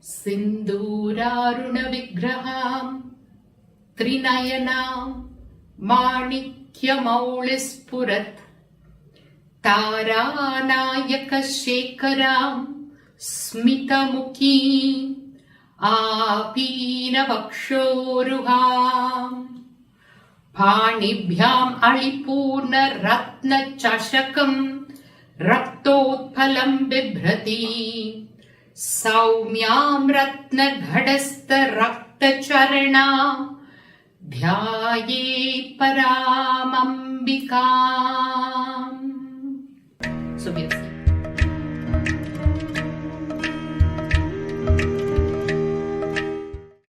सिन्दूरारुणविग्रहां त्रिनयनां माणिक्यमौलिस्फुरत् तारानायकशेखरां स्मितमुखीम् आपीनवक्षोरुहाम् पाणिभ्याम् अळिपूर्णरत्नचषकम् रक्तोत्पलम् बिभ्रती सौम्यां रत्नघटस्थरक्तचरणाम् ध्यायेत् परामम्बिकाम्. So yes.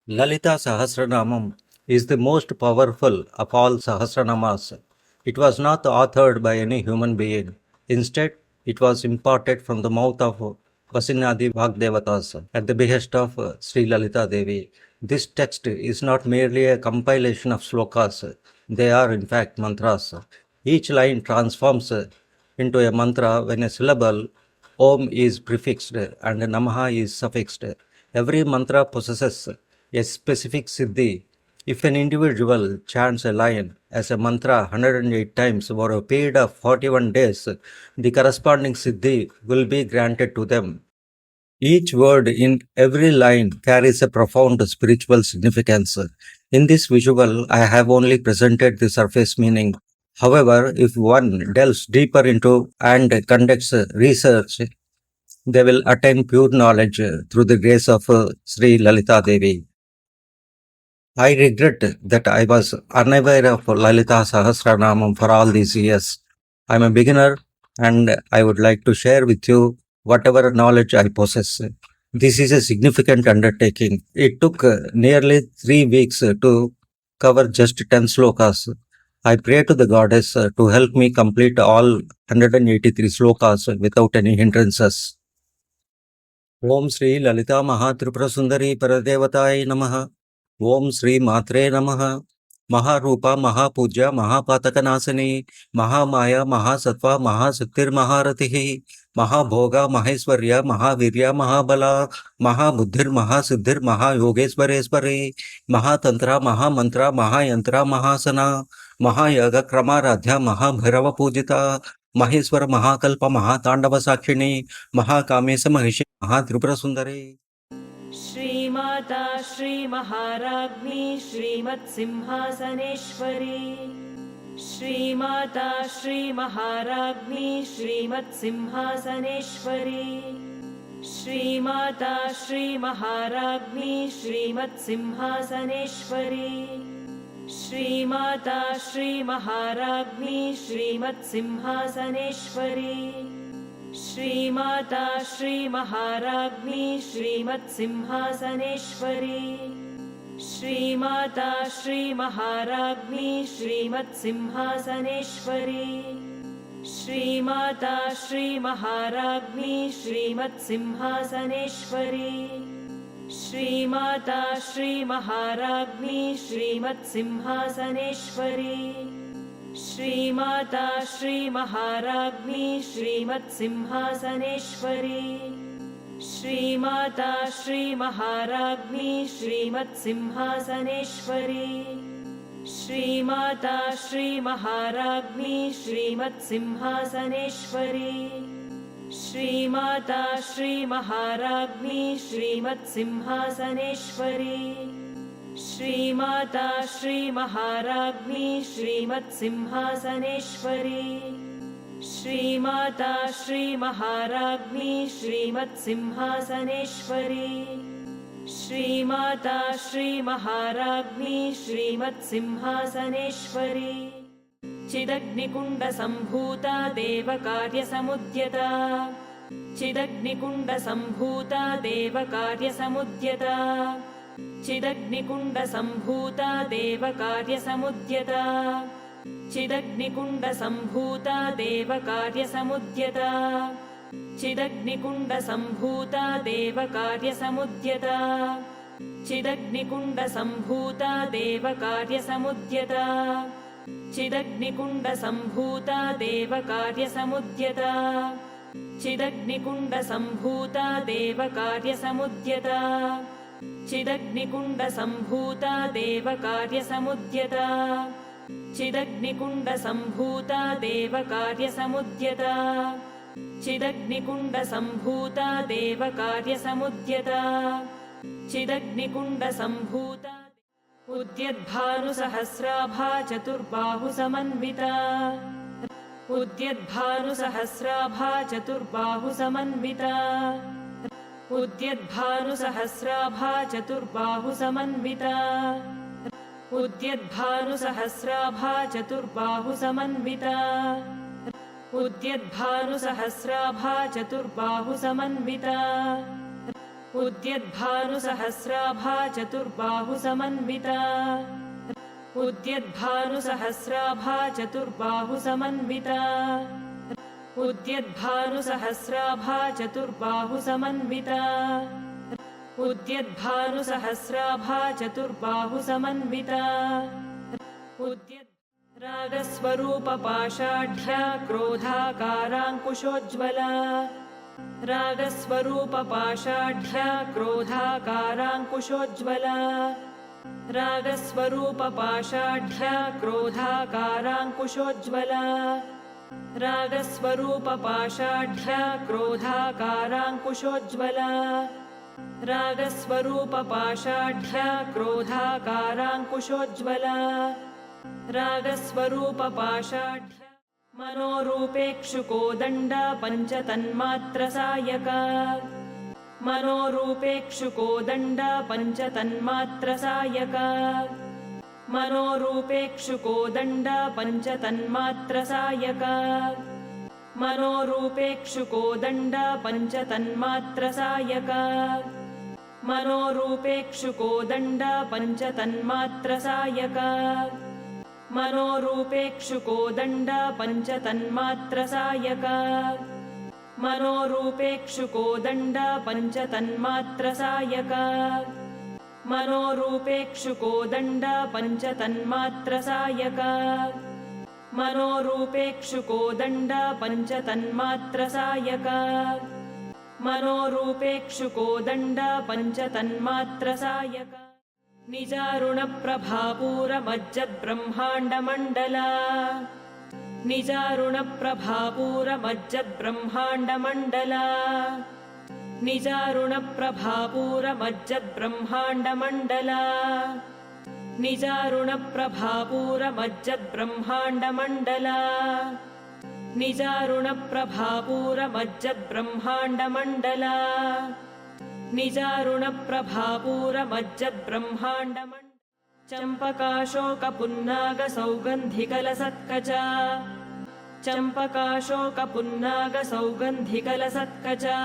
Lalita Sahasranamam is the most powerful of all Sahasranamas. It was not authored by any human being. Instead, it was imparted from the mouth of Vasinadi Bhagdevatas at the behest of Sri Lalita Devi. This text is not merely a compilation of slokas. They are in fact mantras. Each line transforms into a mantra when a syllable Om is prefixed and Namaha is suffixed. Every mantra possesses a specific siddhi. If an individual chants a line as a mantra 108 times over a period of 41 days, the corresponding siddhi will be granted to them. Each word in every line carries a profound spiritual significance. In this visual, I have only presented the surface meaning. However, if one delves deeper into and conducts research, they will attain pure knowledge through the grace of Sri Lalita Devi. I regret that I was unaware of Lalita Sahasranamam for all these years. I am a beginner and I would like to share with you whatever knowledge I possess. This is a significant undertaking. It took nearly 3 weeks to cover just 10 slokas. I pray to the goddess to help me complete all 183 slokas without any hindrances. Om Sri Lalita Mahatripura Sundari Paradevataye Namaha. Om Sri Matre Namaha. Maharupa Mahapujya Mahapatakanasani Mahamaya Mahasattva Mahasaktir Maharatihi Mahabhoga Maheswarya Mahavirya Mahabala Mahabuddhir Mahasiddhir Mahayogeswareswari Mahatantra Mahamantra Mahayantra Mahasana Mahayaga Kramaradhya Mahabhairava Pujita Maheswara Mahakalpa Mahatandava Sakshini Mahakamesa Mahishi Mahatripura Sundari. श्रीमाता श्रीमहाराज्ञी श्रीमत्सिंहासनेश्वरी श्रीमाता श्रीमहाराज्ञी श्रीमत्सिंहासनेश्वरी श्रीमाता श्रीमहाराज्ञी श्रीमत्सिंहासनेश्वरी श्रीमाता श्रीमहाराज्ञी श्रीमत्सिंहासनेश्वरी श्रीमाता श्रीमहाराज्ञी श्रीमत्सिंहासनेश्वरी श्रीमाता श्रीमहाराज्ञी श्रीमत्सिंहासनेश्वरी श्रीमाता श्रीमहाराज्ञी श्रीमत्सिंहासनेश्वरी श्रीमाता श्रीमहाराज्ञी श्रीमत्सिंहासनेश्वरी श्रीमाता श्रीमहाराज्ञी श्रीमत्सिंहासनेश्वरी श्रीमाता श्रीमहाराज्ञी श्रीमत्सिंहासनेश्वरी श्रीमाता श्रीमहाराज्ञी श्रीमत्सिंहासनेश्वरी श्रीमाता श्रीमहाराज्ञी श्रीमत्सिंहासनेश्वरी श्रीमाता श्रीमहाराज्ञी श्रीमत्सिंहासनेश्वरी श्रीमाता श्रीमहाराज्ञी श्रीमत्सिंहासनेश्वरी श्रीमाता श्रीमहाराज्ञी श्रीमत्सिंहासनेश्वरी चिदग्निकुण्डसम्भूता देवकार्यसमुद्यता चिदग्निकुण्डसम्भूता देवकार्यसमुद्यता चिदग्निकुण्डसम्भूता देवकार्यसमुद्यता चिदग्निकुण्डसम्भूता देवकार्यसमुद्यता चिदग्निकुण्डसम्भूता देवकार्यसमुद्यता चिदग्निकुण्डसम्भूता देवकार्यसमुद्यता चिदग्निकुण्डसम्भूता देवकार्यसमुद्यता चिदग्निकुण्डसम्भूता देवकार्यसमुद्यता चिदग्निकुण्डसम्भूता देवकार्यसमुद्यता चिदग्निकुण्डसम्भूता देवकार्यसमुद्यता चिदग्निकुण्डसम्भूता देवकार्यसमुद्यता चिदग्निकुण्डसम्भूता उद्यद्भानुसहस्राभा चतुर्बाहुसमन्विता उद्यद्भानुसहस्राभा चतुर्बाहुसमन्विता उद्यद्भानुसहस्राभा चतुर्बाहुसमन्विता उद्यद्भानुसहस्राभा चतुर्बाहुसमन्विता उद्यद्भानुसहस्राभा चतुर्बाहुसमन्विता उद्यद्भानुसहस्राभा चतुर्बाहुसमन्विता उद्यद्भानुसहस्राभा चतुर्बाहुसमन्विता उद्यद्भानुसहस्राभा चतुर्बाहुसमन्विता उद्यद्भानुसहस्राभा चतुर्बाहुसमन्विता रागस्वरूपपाषाढ्या क्रोधाकाराङ्कुशोज्ज्वला रागस्वरूपपाषाढ्या क्रोधाकाराङ्कुशोज्ज्वला रागस्वरूपपाषाढ्या क्रोधाकाराङ्कुशोज्ज्वला रागस्वरूपपाषाढ्या क्रोधाकाराङ्कुशोज्ज्वला रागस्वरूपपाषाढ्या क्रोधाकाराङ्कुशोज्ज्वला रागस्वरूपपाषाढ्या मनोरूपेक्षुकोदण्डा पञ्चतन्मात्रसायका मनोरूपेक्षुकोदण्डा पञ्चतन्मात्रसायका मनोरूपेक्षुकोदण्डा पञ्चतन्मात्रसायका मनोरूपेक्षुकोदण्डा पञ्चतन्मात्रसायका मनोरूपेक्षुकोदण्डा पञ्चतन्मात्रसायका मनोरूपेक्षुकोदण्डा पञ्चतन्मात्रसायका मनोरूपेक्षुकोदण्डा पञ्चतन्मात्रसायका मनोरूपेक्षुकोदण्डा पञ्चतन्मात्रसायका मनोरूपेक्षुकोदण्डा पञ्चतन्मात्रसायका मनोरूपेक्षुकोदण्डा पञ्चतन्मात्रसायका निजारुणप्रभापूरमज्जद्ब्रह्माण्डमण्डला निजारुणप्रभापूरमज्जद्ब्रह्माण्डमण्डला निजारुणप्रभापूरमज्जद्ब्रह्माण्डमण्डला निजारुणप्रभापूरमज्जद्ब्रह्माण्डमण्डला निजारुणप्रभापूरमज्जद्ब्रह्माण्डमण्डला निजारुणप्रभापूरमज्जद्ब्रह्माण्डमण्डला चम्पकाशोकपुन्नागसौगन्धिकलसत्कचा चम्पकाशोकपुन्नागसौगन्धिकलसत्कचा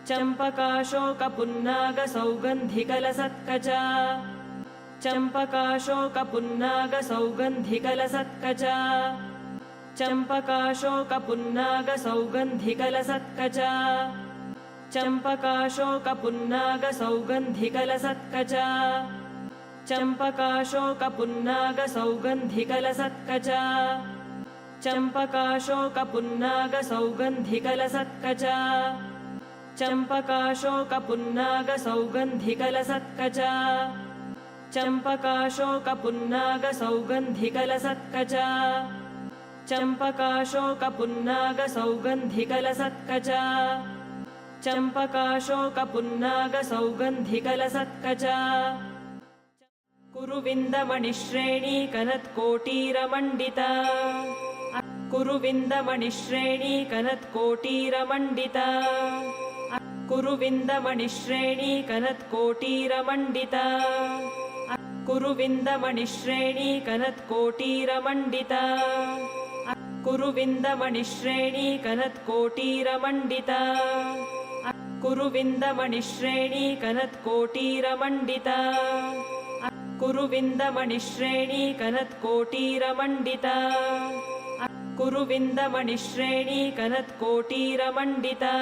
चम्पकाशोकपुन्नागसौगन्धिकलसत्कचा चम्पकाशोकपुन्नागसौगन्धिकलसत्कचा चम्पकाशोकपुन्नागसौगन्धिकलसत्कचा चम्पकाशोकपुन्नागसौगन्धिकलसत्कचा चम्पकाशोकपुन्नागसौगन्धिकलसत्कचा चम्पकाशोकपुन्नागसौगन्धिकलसत्कचा चम्पकाशोकपुन्नागसौगन्धिकलसत्कचा चम्पकाशोकपुन्नागसौगन्धिकलसत्कचा चम्पकाशोकपुन्नागसौगन्धिकलसत्कचा चम्पकाशोकपुन्नागसौगन्धिकलसत्कचा कुरुविन्दमणिश्रेणीकनत्कोटीरमण्डिता कुरुविन्दमणिश्रेणीकनत्कोटीरमण्डिता कुरुविन्दमणिश्रेणीकनत्कोटीरमण्डिता कुरुविन्दमणिश्रेणीकनत्कोटीरमण्डिता कुरुविन्दमणिश्रेणीकनत्कोटीरमण्डिता कुरुविन्दमणिश्रेणीकनत्कोटीरमण्डिता कुरुविन्दमणिश्रेणीकनत्कोटीरमण्डिता कुरुविन्दमणिश्रेणीकनत्कोटीरमण्डिता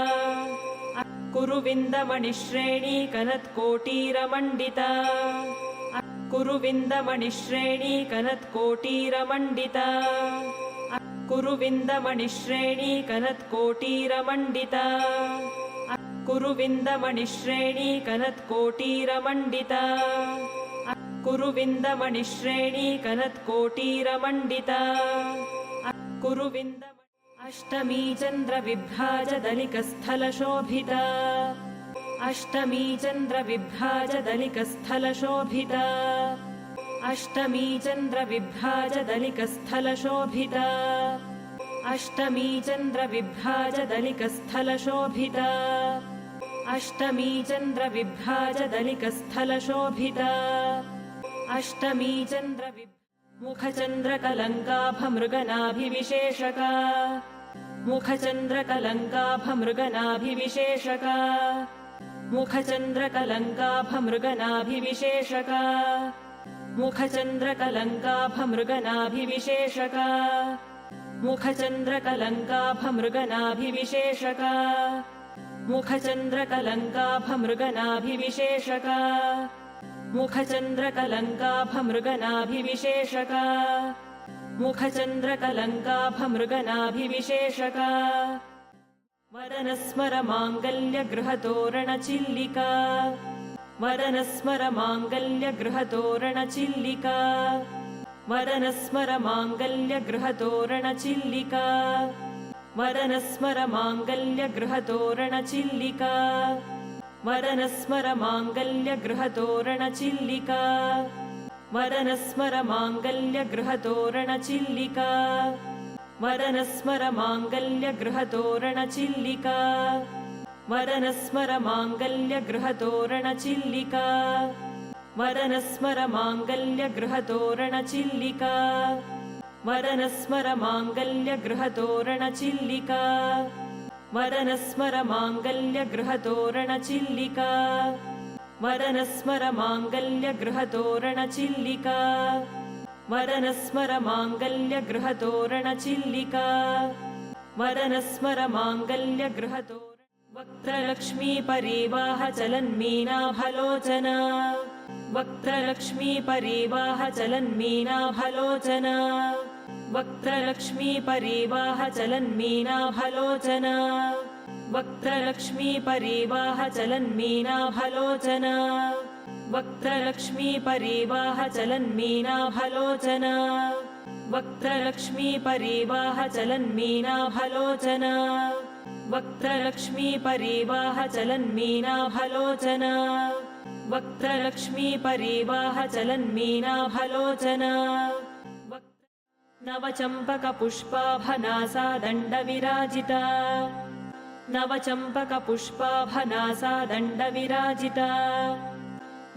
कुरुविन्दमणिश्रेणीकनत्कोटीरमण्डिता कुरुविन्दमणिश्रेणीकनत्कोटीरमण्डिता कुरुविन्दमणिश्रेणी कनत्कोटीरमण्डिता कुरुविन्दमणिश्रेणी कनत्कोटीरमण्डिता कुरुविन्दमणिश्रेणी कनत्कोटीरमण्डिता कुरुविन्द अष्टमी चन्द्रविभ्राजदलिकस्थलशोभिता अष्टमी चन्द्रविभ्राजदलिकस्थलशोभिता अष्टमी चन्द्रविभ्राजदलिकस्थलशोभिता अष्टमी चन्द्रविभ्राजदलिकस्थलशोभिता अष्टमी चन्द्रविभ्राजदलिकस्थलशोभिता अष्टमी मुखचन्द्रकलङ्काभमृगनाभिविशेषका मुखचन्द्रकलङ्काभमृगनाभिविशेषका मुखचन्द्रकलङ्काभमृगनाभिविशेषका मुखचन्द्रकलङ्काभमृगनाभिविशेषका मुखचन्द्रकलङ्काभमृगनाभिविशेषका मुखचन्द्रकलङ्काभमृगनाभिविशेषका मुखचन्द्रकलङ्काभमृगनाभिविशेषका मुखचन्द्रकलङ्काभमृगनाभिविशेषका वदनस्मरमाङ्गल्यगृहतोरणचिल्लिका वदनस्मरमाङ्गल्यगृहतोरणचिल्लिका वदनस्मरमाङ्गल्यगृहतोरणचिल्लिका वदनस्मरमाङ्गल्यगृहतोरणचिल्लिका वदनस्मरमाङ्गल्यगृहतोरणचिल्लिका वदनस्मरमाङ्गल्यगृहतोरणचिल्लिका वदनस्मरमाङ्गल्यगृहतोरणचिल्लिका वदनस्मरमाङ्गल्यगृहतोरणचिल्लिका वदनस्मरमाङ्गल्यगृहतोरणचिल्लिका वदनस्मरमाङ्गल्यगृहतोरणचिल्लिका वदनस्मरमाङ्गल्यगृहतोरणचिल्लिका वदनस्मरमाङ्गल्यगृहतोरणचिल्लिका वदनस्मरमाङ्गल्यगृहतोरणचिल्लिका वदनस्मरमाङ्गल्यगृहतोरण वक्त्रलक्ष्मीपरीवाहचलन्मीनाभलोचना वक्त्रलक्ष्मीपरीवाहचलन्मीनाभलोचना वक्त्रलक्ष्मीपरीवाहचलन्मीनाभलोचना वक्त्रलक्ष्मीपरीवाहचलन्मीनाभलोचना वक्त्रलक्ष्मीपरीवाहचलन्मीनाभलोचना वक्त्रलक्ष्मीपरीवाहचलन्मीनाभलोचना वक्त्रलक्ष्मीपरीवाहचलन्मीनाभलोचना वक्त्रलक्ष्मीपरीवाहचलन्मीनाभलोचना नवचम्पकपुष्पाभनासा दण्डविराजिता नवचम्पकपुष्पाभनासा दण्डविराजिता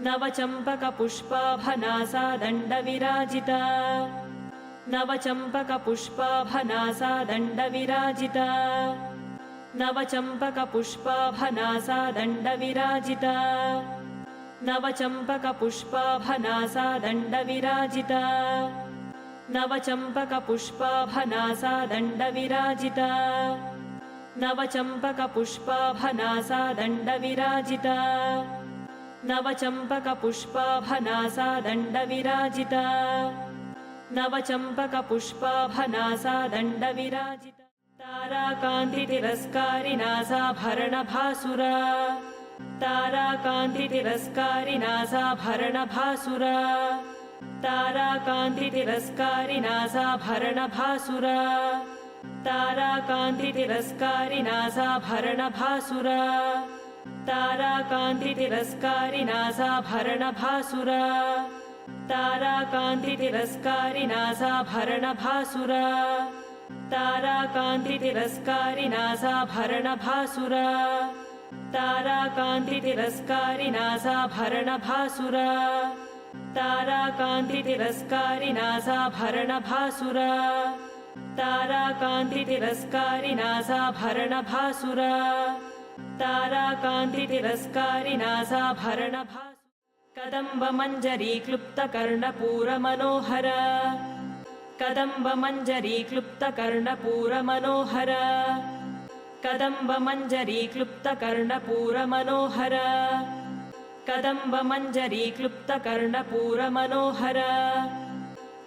नवचम्पकपुष्पाभनासा दण्डविराजिता नवचम्पकपुष्पाभनासा दण्डविराजिता नवचम्पकपुष्पाभनासा दण्डविराजिता नवचम्पकपुष्पाभनासा दण्डविराजिता नवचम्पकपुष्पाभनासा दण्डविराजिता नवचम्पकपुष्पाभनासा दण्डविराजिता नवचम्पकपुष्पाभनासा दण्डविराजिता नवचम्पकपुष्पाभनासा दण्डविराजिता ताराकान्तितिरस्कारिनासाभरणभासुरा ताराकान्तितिरस्कारिनासाभरणभासुरा ताराकान्तितिरस्कारिनासाभरणभासुरा ताराकान्तितिरस्कारिनासाभरणभासुरा ताराकान्तितिरस्कारिनासाभरणभासुरा ताराकान्तितिरस्कारिनासाभरणभासुरा ताराकान्तितिरस्कारिनासाभरणभासुरा ताराकान्तितिरस्कारिनासाभरणभासुरा ताराकान्तितिरस्कारिनासाभरणभासुरा ताराकान्तितिरस्कारिनासाभरणभासुरा ताराकान्तितिरस्कारिनासाभरणभासुरा कदम्बमञ्जरीक्लुप्तकर्णपूरमनोहर कदम्बमञ्जरीक्लुप्तकर्णपूरमनोहर कदम्बमञ्जरीक्लुप्तकर्णपूरमनोहर कदम्बमञ्जरीक्लुप्तकर्णपूरमनोहर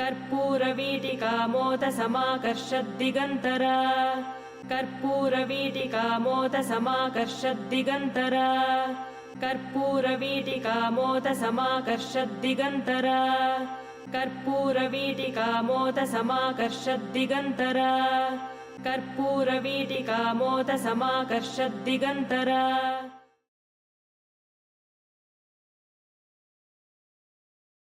कर्पूरवीटिकामोदसमाकर्षद्दिगन्तरा कर्पूरवीटिकामोदसमाकर्षद्दिगन्तरा कर्पूरवीटिकामोदसमाकर्षद्दिगन्तरा कर्पूरवीटिकामोदसमाकर्षद्दिगन्तरा कर्पूरवीटिकामोदसमाकर्षद्दिगन्तरा